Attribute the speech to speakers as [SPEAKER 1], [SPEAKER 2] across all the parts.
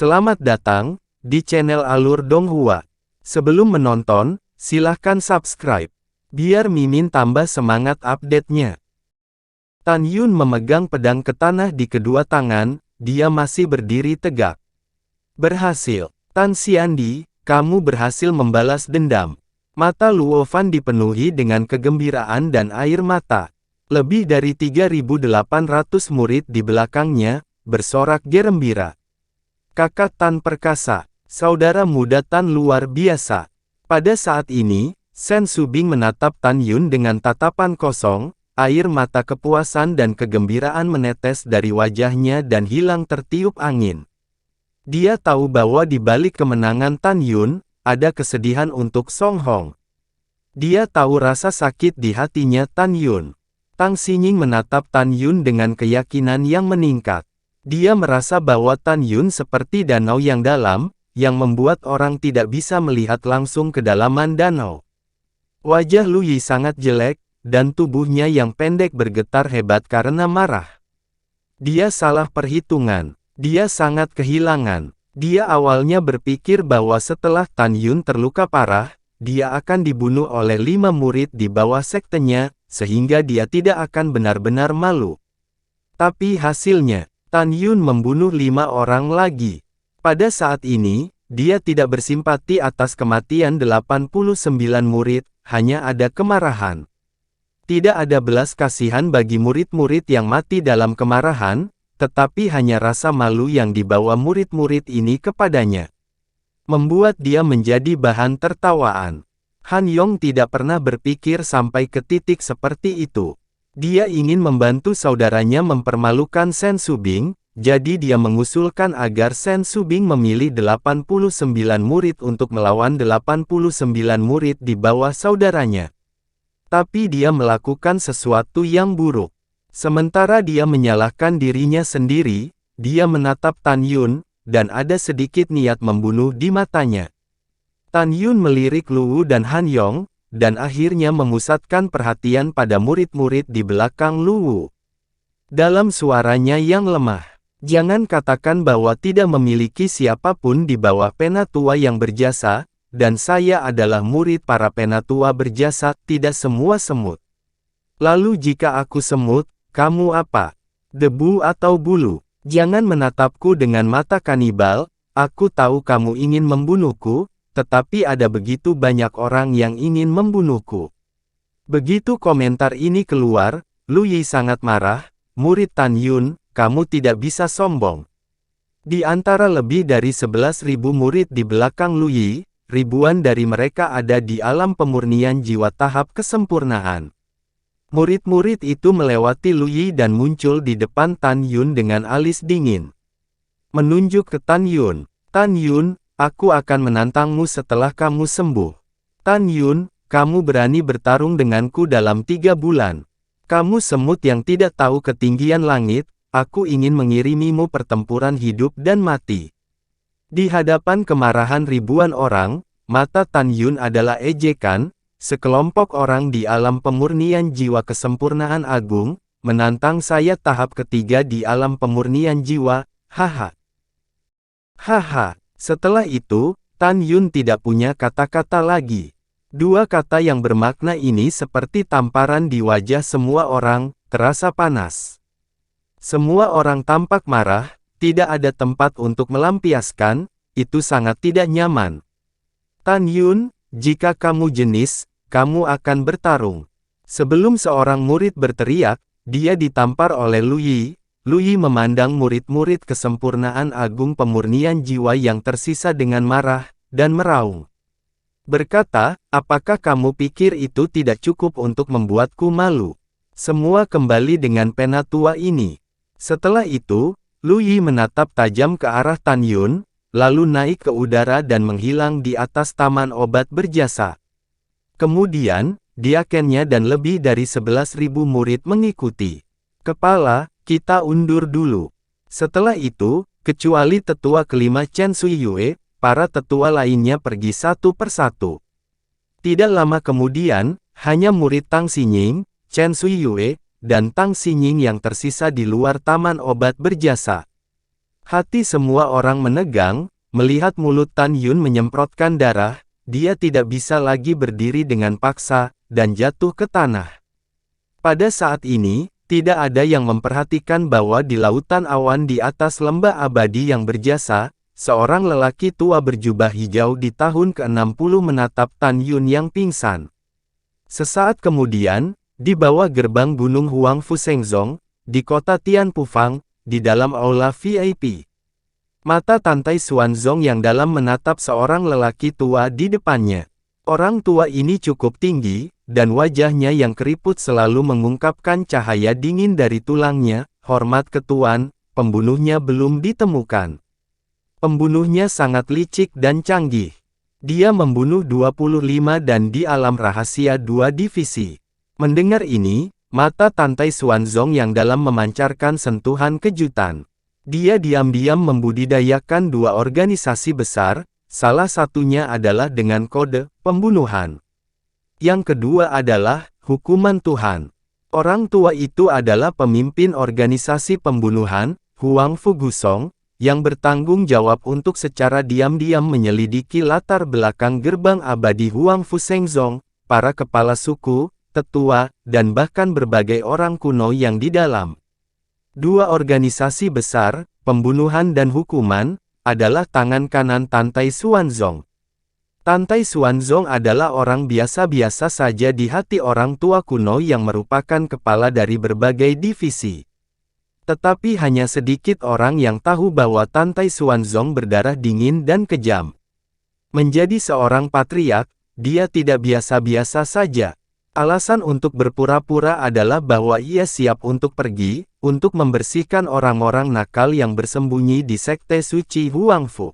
[SPEAKER 1] Selamat datang di channel Alur Donghua. Sebelum menonton, silahkan subscribe, biar Mimin tambah semangat update-nya. Tan Yun memegang pedang ke tanah di kedua tangan, dia masih berdiri tegak. Berhasil, Tan Xiandi, kamu berhasil membalas dendam. Mata Luo Fan dipenuhi dengan kegembiraan dan air mata. Lebih dari 3.800 murid di belakangnya, bersorak gembira. Kakak Tan perkasa, saudara muda Tan luar biasa. Pada saat ini, Sen Subing menatap Tan Yun dengan tatapan kosong, air mata kepuasan dan kegembiraan menetes dari wajahnya dan hilang tertiup angin. Dia tahu bahwa di balik kemenangan Tan Yun, ada kesedihan untuk Song Hong. Dia tahu rasa sakit di hatinya Tan Yun. Tang Xinying menatap Tan Yun dengan keyakinan yang meningkat. Dia merasa bahwa Tan Yun seperti danau yang dalam, yang membuat orang tidak bisa melihat langsung kedalaman danau. Wajah Lu Yi sangat jelek, dan tubuhnya yang pendek bergetar hebat karena marah. Dia salah perhitungan. Dia sangat kehilangan. Dia awalnya berpikir bahwa setelah Tan Yun terluka parah, dia akan dibunuh oleh 5 murid di bawah sektenya, sehingga dia tidak akan benar-benar malu. Tapi hasilnya, Tan Yun membunuh 5 orang lagi. Pada saat ini, dia tidak bersimpati atas kematian 89 murid, hanya ada kemarahan. Tidak ada belas kasihan bagi murid-murid yang mati dalam kemarahan, tetapi hanya rasa malu yang dibawa murid-murid ini kepadanya. Membuat dia menjadi bahan tertawaan. Han Yong tidak pernah berpikir sampai ke titik seperti itu. Dia ingin membantu saudaranya mempermalukan Sen Subing, jadi dia mengusulkan agar Sen Subing memilih 89 murid untuk melawan 89 murid di bawah saudaranya. Tapi dia melakukan sesuatu yang buruk. Sementara dia menyalahkan dirinya sendiri, dia menatap Tan Yun, dan ada sedikit niat membunuh di matanya. Tan Yun melirik Luwu dan Han Yong, dan akhirnya memusatkan perhatian pada murid-murid di belakang Luwu. Dalam suaranya yang lemah, jangan katakan bahwa tidak memiliki siapapun di bawah penatua yang berjasa, dan saya adalah murid para penatua berjasa, tidak semua semut. Lalu jika aku semut, kamu apa? Debu atau bulu? Jangan menatapku dengan mata kanibal, aku tahu kamu ingin membunuhku, tetapi ada begitu banyak orang yang ingin membunuhku. Begitu komentar ini keluar, Lu Yi sangat marah, murid Tan Yun, kamu tidak bisa sombong. Di antara lebih dari 11.000 murid di belakang Lu Yi, ribuan dari mereka ada di alam pemurnian jiwa tahap kesempurnaan. Murid-murid itu melewati Lu Yi dan muncul di depan Tan Yun dengan alis dingin. Menunjuk ke Tan Yun. Tan Yun, aku akan menantangmu setelah kamu sembuh. Tan Yun, kamu berani bertarung denganku dalam 3 bulan. Kamu semut yang tidak tahu ketinggian langit, aku ingin mengirimimu pertempuran hidup dan mati. Di hadapan kemarahan ribuan orang, mata Tan Yun adalah ejekan. Sekelompok orang di alam pemurnian jiwa kesempurnaan agung, menantang saya tahap ketiga di alam pemurnian jiwa, haha. Haha, setelah itu, Tan Yun tidak punya kata-kata lagi. Dua kata yang bermakna ini seperti tamparan di wajah semua orang, terasa panas. Semua orang tampak marah, tidak ada tempat untuk melampiaskan, itu sangat tidak nyaman. Tan Yun, jika kamu jenis, kamu akan bertarung. Sebelum seorang murid berteriak, dia ditampar oleh Lu Yi. Lu Yi memandang murid-murid kesempurnaan agung pemurnian jiwa yang tersisa dengan marah, dan meraung. Berkata, apakah kamu pikir itu tidak cukup untuk membuatku malu? Semua kembali dengan penatua ini. Setelah itu, Lu Yi menatap tajam ke arah Tan Yun, lalu naik ke udara dan menghilang di atas taman obat berjasa. Kemudian, diakennya dan lebih dari 11.000 murid mengikuti. Kepala, kita undur dulu. Setelah itu, kecuali tetua kelima Chen Suiyue, para tetua lainnya pergi satu persatu. Tidak lama kemudian, hanya murid Tang Xinying, Chen Suiyue, dan Tang Xinying yang tersisa di luar taman obat berjasa. Hati semua orang menegang, melihat mulut Tan Yun menyemprotkan darah, dia tidak bisa lagi berdiri dengan paksa, dan jatuh ke tanah. Pada saat ini, tidak ada yang memperhatikan bahwa di lautan awan di atas lembah abadi yang berjasa, seorang lelaki tua berjubah hijau di tahun ke-60 menatap Tan Yun yang pingsan. Sesaat kemudian, di bawah gerbang Gunung Huang Fusengzong, di kota Tianpufang, di dalam aula VIP. Mata Tantai Xuanzong yang dalam menatap seorang lelaki tua di depannya. Orang tua ini cukup tinggi, dan wajahnya yang keriput selalu mengungkapkan cahaya dingin dari tulangnya. Hormat ketuan, pembunuhnya belum ditemukan. Pembunuhnya sangat licik dan canggih. Dia membunuh 25 dan di alam rahasia 2 divisi. Mendengar ini, mata Tantai Xuanzong yang dalam memancarkan sentuhan kejutan. Dia diam-diam membudidayakan 2 organisasi besar, salah satunya adalah dengan kode pembunuhan. Yang kedua adalah hukuman Tuhan. Orang tua itu adalah pemimpin organisasi pembunuhan, Huang Fugusong, yang bertanggung jawab untuk secara diam-diam menyelidiki latar belakang gerbang abadi Huang Fusengzong, para kepala suku, tetua, dan bahkan berbagai orang kuno yang di dalam. 2 organisasi besar, pembunuhan dan hukuman, adalah tangan kanan Tantai Xuanzong. Tantai Xuanzong adalah orang biasa-biasa saja di hati orang tua kuno yang merupakan kepala dari berbagai divisi. Tetapi hanya sedikit orang yang tahu bahwa Tantai Xuanzong berdarah dingin dan kejam. Menjadi seorang patriark, dia tidak biasa-biasa saja. Alasan untuk berpura-pura adalah bahwa ia siap untuk pergi, untuk membersihkan orang-orang nakal yang bersembunyi di sekte suci Huangfu.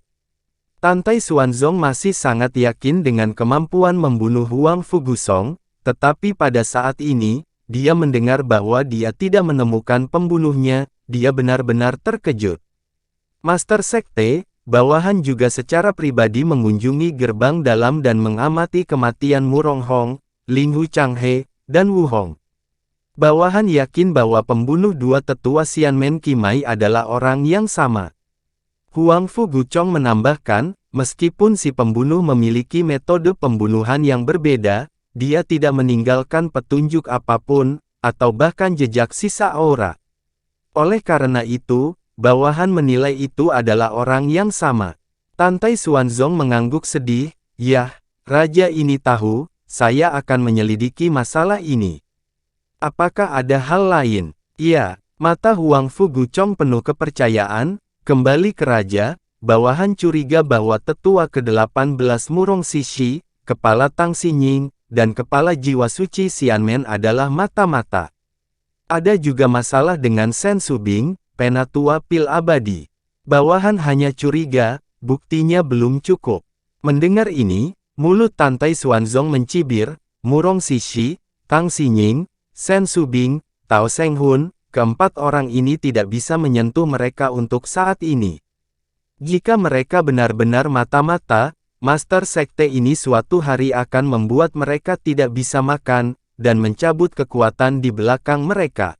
[SPEAKER 1] Tantai Xuanzong masih sangat yakin dengan kemampuan membunuh Huang Fugusong, tetapi pada saat ini, dia mendengar bahwa dia tidak menemukan pembunuhnya, dia benar-benar terkejut. Master Sekte, bawahan juga secara pribadi mengunjungi gerbang dalam dan mengamati kematian Murong Hong, Ling Hu Changhe, dan Wu Hong. Bawahan yakin bahwa pembunuh 2 tetua Xianmen Qimai adalah orang yang sama. Huang Fugucong menambahkan, meskipun si pembunuh memiliki metode pembunuhan yang berbeda, dia tidak meninggalkan petunjuk apapun, atau bahkan jejak sisa aura. Oleh karena itu, bawahan menilai itu adalah orang yang sama. Tantai Xuanzong mengangguk sedih, "Yah, raja ini tahu, saya akan menyelidiki masalah ini. Apakah ada hal lain?" "Iya." Mata Huang Fugucong penuh kepercayaan, kembali ke raja, bawahan curiga bahwa tetua ke-18 Murong Sishi, kepala Tang Xinying, dan kepala jiwa suci Xianmen adalah mata-mata. Ada juga masalah dengan Shen Subing, penatua pil abadi. Bawahan hanya curiga, buktinya belum cukup. Mendengar ini, mulut Tantai Xuanzong mencibir. Murong Sishi, Tang Xinying, Shen Subing, Tao Senghun, keempat orang ini tidak bisa menyentuh mereka untuk saat ini. Jika mereka benar-benar mata-mata, Master Sekte ini suatu hari akan membuat mereka tidak bisa makan, dan mencabut kekuatan di belakang mereka.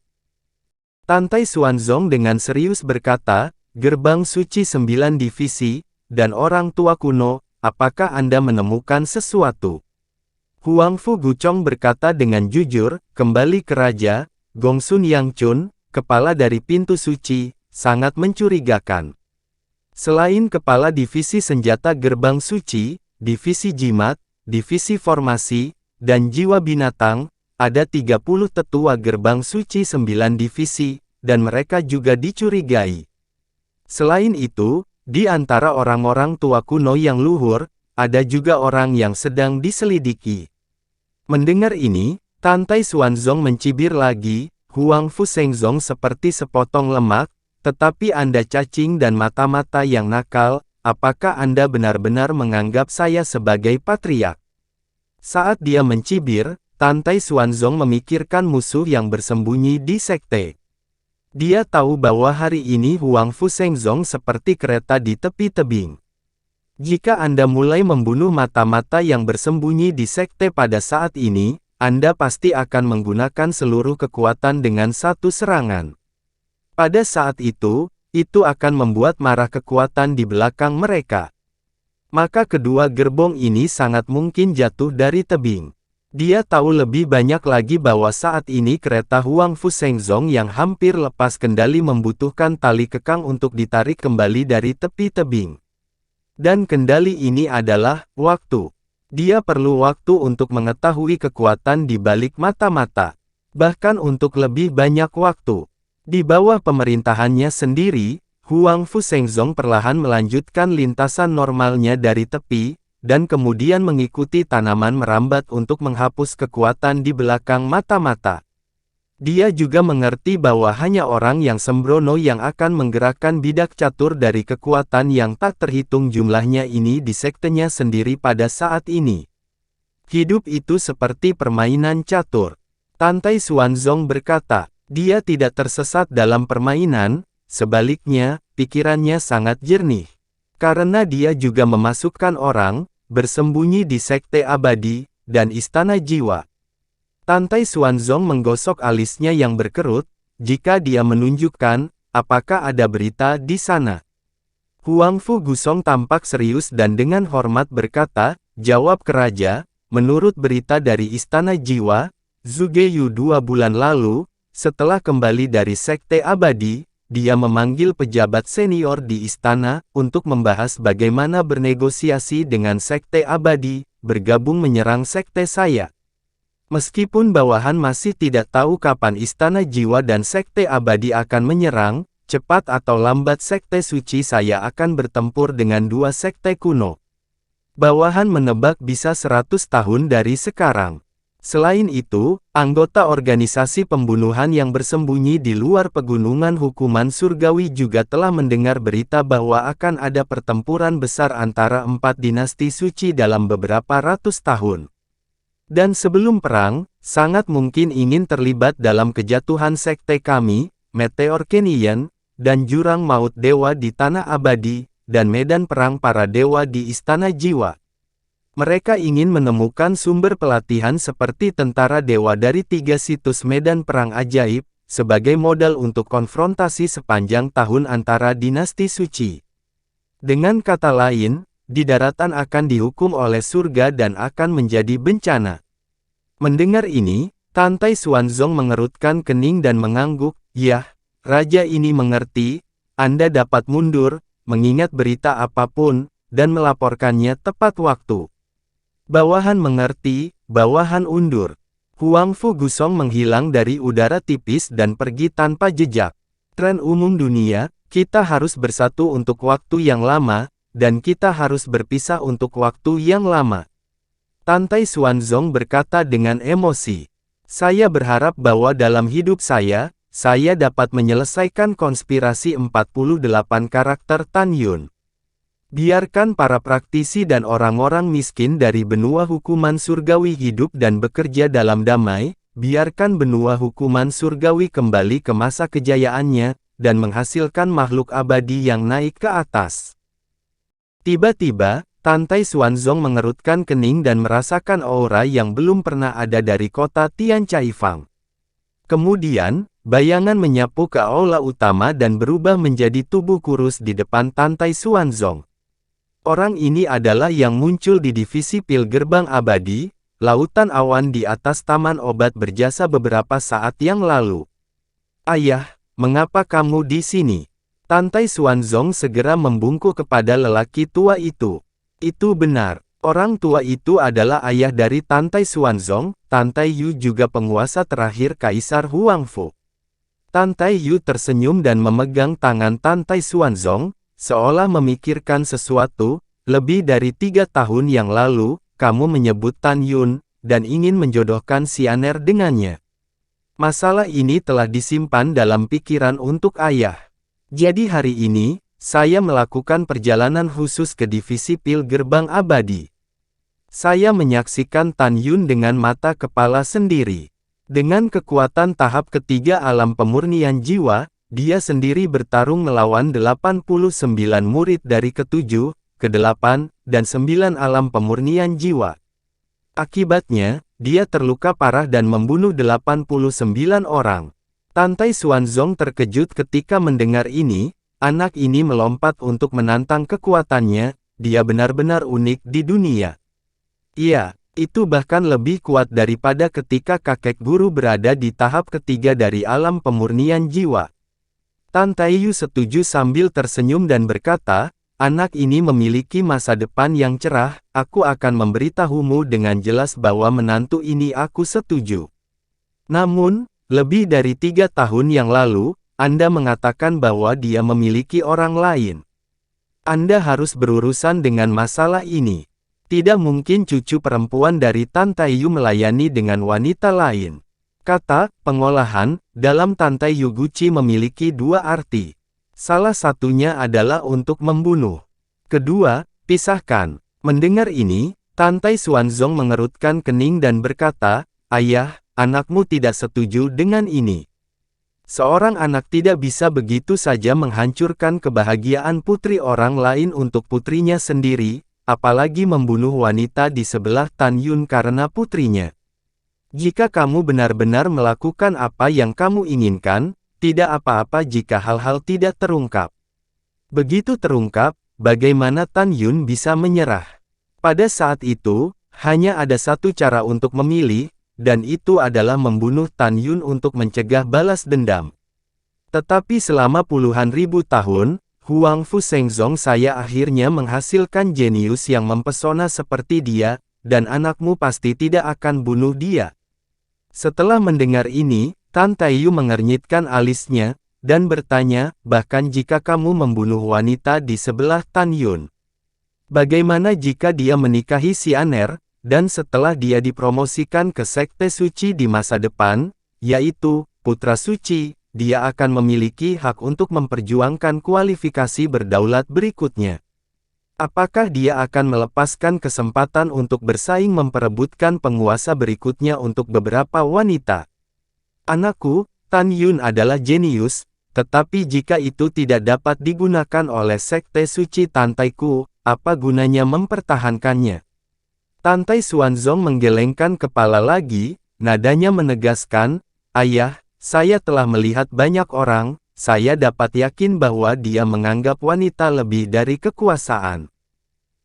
[SPEAKER 1] Tantai Xuanzong dengan serius berkata, "Gerbang suci 9 divisi, dan orang tua kuno, apakah Anda menemukan sesuatu?" Huang Fugucong berkata dengan jujur, "Kembali ke raja, Gongsun Yangchun, kepala dari pintu suci, sangat mencurigakan. Selain kepala divisi senjata gerbang suci, divisi jimat, divisi formasi, dan jiwa binatang, ada 30 tetua gerbang suci 9 divisi, dan mereka juga dicurigai. Selain itu, di antara orang-orang tua kuno yang luhur, ada juga orang yang sedang diselidiki." Mendengar ini, Tantai Xuanzong mencibir lagi. Huang Fusengzong seperti sepotong lemak, "Tetapi Anda cacing dan mata-mata yang nakal, apakah Anda benar-benar menganggap saya sebagai patriark?" Saat dia mencibir, Tantai Xuanzong memikirkan musuh yang bersembunyi di sekte. Dia tahu bahwa hari ini Huang Fusengzong seperti kereta di tepi tebing. Jika Anda mulai membunuh mata-mata yang bersembunyi di sekte pada saat ini, Anda pasti akan menggunakan seluruh kekuatan dengan satu serangan. Pada saat itu, itu akan membuat marah kekuatan di belakang mereka. Maka kedua gerbong ini sangat mungkin jatuh dari tebing. Dia tahu lebih banyak lagi bahwa saat ini kereta Huang Fu Shengzong yang hampir lepas kendali membutuhkan tali kekang untuk ditarik kembali dari tepi tebing. Dan kendali ini adalah waktu. Dia perlu waktu untuk mengetahui kekuatan di balik mata-mata. Bahkan untuk lebih banyak waktu. Di bawah pemerintahannya sendiri, Huang Fu Shengzong perlahan melanjutkan lintasan normalnya dari tepi, dan kemudian mengikuti tanaman merambat untuk menghapus kekuatan di belakang mata-mata. Dia juga mengerti bahwa hanya orang yang sembrono yang akan menggerakkan bidak catur dari kekuatan yang tak terhitung jumlahnya ini di sektenya sendiri pada saat ini. Hidup itu seperti permainan catur. Tantai Xuanzong berkata, dia tidak tersesat dalam permainan, sebaliknya, pikirannya sangat jernih. Karena dia juga memasukkan orang, bersembunyi di sekte abadi, dan istana jiwa. Tantai Xuanzong menggosok alisnya yang berkerut, jika dia menunjukkan, apakah ada berita di sana. Huang Fu Gusong tampak serius dan dengan hormat berkata, jawab ke raja, menurut berita dari istana jiwa, Zhuge Yu 2 bulan lalu, setelah kembali dari sekte abadi, dia memanggil pejabat senior di istana, untuk membahas bagaimana bernegosiasi dengan sekte abadi, bergabung menyerang sekte saya. Meskipun bawahan masih tidak tahu kapan istana jiwa dan sekte abadi akan menyerang, cepat atau lambat sekte suci saya akan bertempur dengan dua sekte kuno. Bawahan menebak bisa 100 tahun dari sekarang. Selain itu, anggota organisasi pembunuhan yang bersembunyi di luar pegunungan hukuman surgawi juga telah mendengar berita bahwa akan ada pertempuran besar antara 4 dinasti suci dalam beberapa ratus tahun. Dan sebelum perang, sangat mungkin ingin terlibat dalam kejatuhan sekte kami, Meteor Canyon, dan Jurang Maut Dewa di Tanah Abadi, dan medan perang para dewa di Istana Jiwa. Mereka ingin menemukan sumber pelatihan seperti tentara dewa dari 3 situs medan perang ajaib, sebagai modal untuk konfrontasi sepanjang tahun antara dinasti suci. Dengan kata lain, di daratan akan dihukum oleh surga dan akan menjadi bencana. Mendengar ini, Tantai Xuanzong mengerutkan kening dan mengangguk, "Yah, raja ini mengerti, Anda dapat mundur, mengingat berita apapun, dan melaporkannya tepat waktu." Bawahan mengerti, bawahan undur. Huang Fu Gusong menghilang dari udara tipis dan pergi tanpa jejak. Tren umum dunia, kita harus bersatu untuk waktu yang lama, dan kita harus berpisah untuk waktu yang lama. Tantai Xuanzong berkata dengan emosi. Saya berharap bahwa dalam hidup saya dapat menyelesaikan konspirasi 48 karakter Tan Yun. Biarkan para praktisi dan orang-orang miskin dari benua hukuman surgawi hidup dan bekerja dalam damai, biarkan benua hukuman surgawi kembali ke masa kejayaannya, dan menghasilkan makhluk abadi yang naik ke atas. Tiba-tiba, Tantai Xuanzong mengerutkan kening dan merasakan aura yang belum pernah ada dari kota Tian Caifang. Kemudian, bayangan menyapu ke aula utama dan berubah menjadi tubuh kurus di depan Tantai Xuanzong. Orang ini adalah yang muncul di divisi pil gerbang abadi, lautan awan di atas taman obat berjasa beberapa saat yang lalu. Ayah, mengapa kamu di sini? Tantai Xuanzong segera membungkuk kepada lelaki tua itu. Itu benar, orang tua itu adalah ayah dari Tantai Xuanzong, Tantai Yu juga penguasa terakhir Kaisar Huang Fu. Tantai Yu tersenyum dan memegang tangan Tantai Xuanzong, seolah memikirkan sesuatu. Lebih dari 3 tahun yang lalu, kamu menyebut Tan Yun, dan ingin menjodohkan Xianer dengannya. Masalah ini telah disimpan dalam pikiran untuk ayah. Jadi hari ini, saya melakukan perjalanan khusus ke divisi pil gerbang abadi. Saya menyaksikan Tan Yun dengan mata kepala sendiri. Dengan kekuatan tahap ketiga alam pemurnian jiwa, dia sendiri bertarung melawan 89 murid dari ke-7, ke-8, dan 9 alam pemurnian jiwa. Akibatnya, dia terluka parah dan membunuh 89 orang. Tantai Xuanzong terkejut ketika mendengar ini, anak ini melompat untuk menantang kekuatannya, dia benar-benar unik di dunia. Iya, itu bahkan lebih kuat daripada ketika kakek guru berada di tahap ketiga dari alam pemurnian jiwa. Tan Taiyu setuju sambil tersenyum dan berkata, anak ini memiliki masa depan yang cerah, aku akan memberitahumu dengan jelas bahwa menantu ini aku setuju. Namun, lebih dari 3 tahun yang lalu, Anda mengatakan bahwa dia memiliki orang lain. Anda harus berurusan dengan masalah ini. Tidak mungkin cucu perempuan dari Tan Taiyu melayani dengan wanita lain. Kata pengolahan dalam Tan Taiyu Guci memiliki 2 arti. Salah satunya adalah untuk membunuh. Kedua, pisahkan. Mendengar ini, Tan Tai Xuanzong mengerutkan kening dan berkata, ayah, anakmu tidak setuju dengan ini. Seorang anak tidak bisa begitu saja menghancurkan kebahagiaan putri orang lain untuk putrinya sendiri, apalagi membunuh wanita di sebelah Tan Yun karena putrinya. Jika kamu benar-benar melakukan apa yang kamu inginkan, tidak apa-apa jika hal-hal tidak terungkap. Begitu terungkap, bagaimana Tan Yun bisa menyerah? Pada saat itu, hanya ada satu cara untuk memilih, dan itu adalah membunuh Tan Yun untuk mencegah balas dendam. Tetapi selama puluhan ribu tahun, Huang Fu Shengzong saya akhirnya menghasilkan jenius yang mempesona seperti dia, dan anakmu pasti tidak akan bunuh dia. Setelah mendengar ini, Tan Taiyu mengernyitkan alisnya, dan bertanya, bahkan jika kamu membunuh wanita di sebelah Tan Yun, bagaimana jika dia menikahi si Aner? Dan setelah dia dipromosikan ke Sekte Suci di masa depan, yaitu Putra Suci, dia akan memiliki hak untuk memperjuangkan kualifikasi berdaulat berikutnya. Apakah dia akan melepaskan kesempatan untuk bersaing memperebutkan penguasa berikutnya untuk beberapa wanita? Anakku, Tan Yun adalah jenius, tetapi jika itu tidak dapat digunakan oleh Sekte Suci Tantaiku, apa gunanya mempertahankannya? Tan Tai Xuanzong menggelengkan kepala lagi, nadanya menegaskan, ayah, saya telah melihat banyak orang, saya dapat yakin bahwa dia menganggap wanita lebih dari kekuasaan.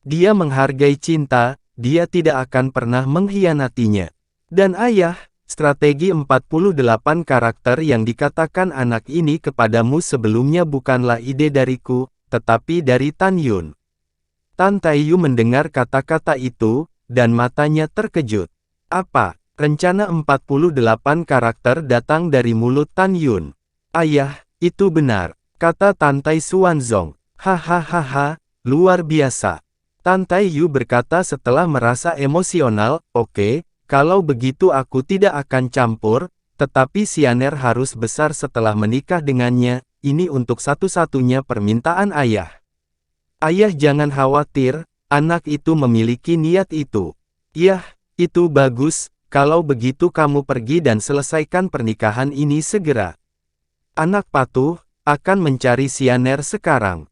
[SPEAKER 1] Dia menghargai cinta, dia tidak akan pernah mengkhianatinya. Dan ayah, strategi 48 karakter yang dikatakan anak ini kepadamu sebelumnya bukanlah ide dariku, tetapi dari Tan Yun. Tan Taiyu mendengar kata-kata itu, dan matanya terkejut. Apa? Rencana 48 karakter datang dari mulut Tan Yun. Ayah, itu benar, kata Tan Tai Xuanzong. Hahaha, luar biasa. Tan Taiyu berkata setelah merasa emosional, oke, kalau begitu aku tidak akan campur, tetapi si Aner harus besar setelah menikah dengannya, ini untuk satu-satunya permintaan ayah. Ayah jangan khawatir, anak itu memiliki niat itu. Yah, itu bagus, kalau begitu kamu pergi dan selesaikan pernikahan ini segera. Anak patuh, akan mencari si Aner sekarang.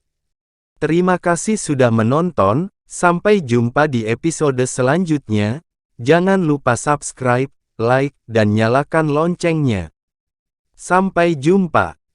[SPEAKER 1] Terima kasih sudah menonton, sampai jumpa di episode selanjutnya. Jangan lupa subscribe, like, dan nyalakan loncengnya. Sampai jumpa.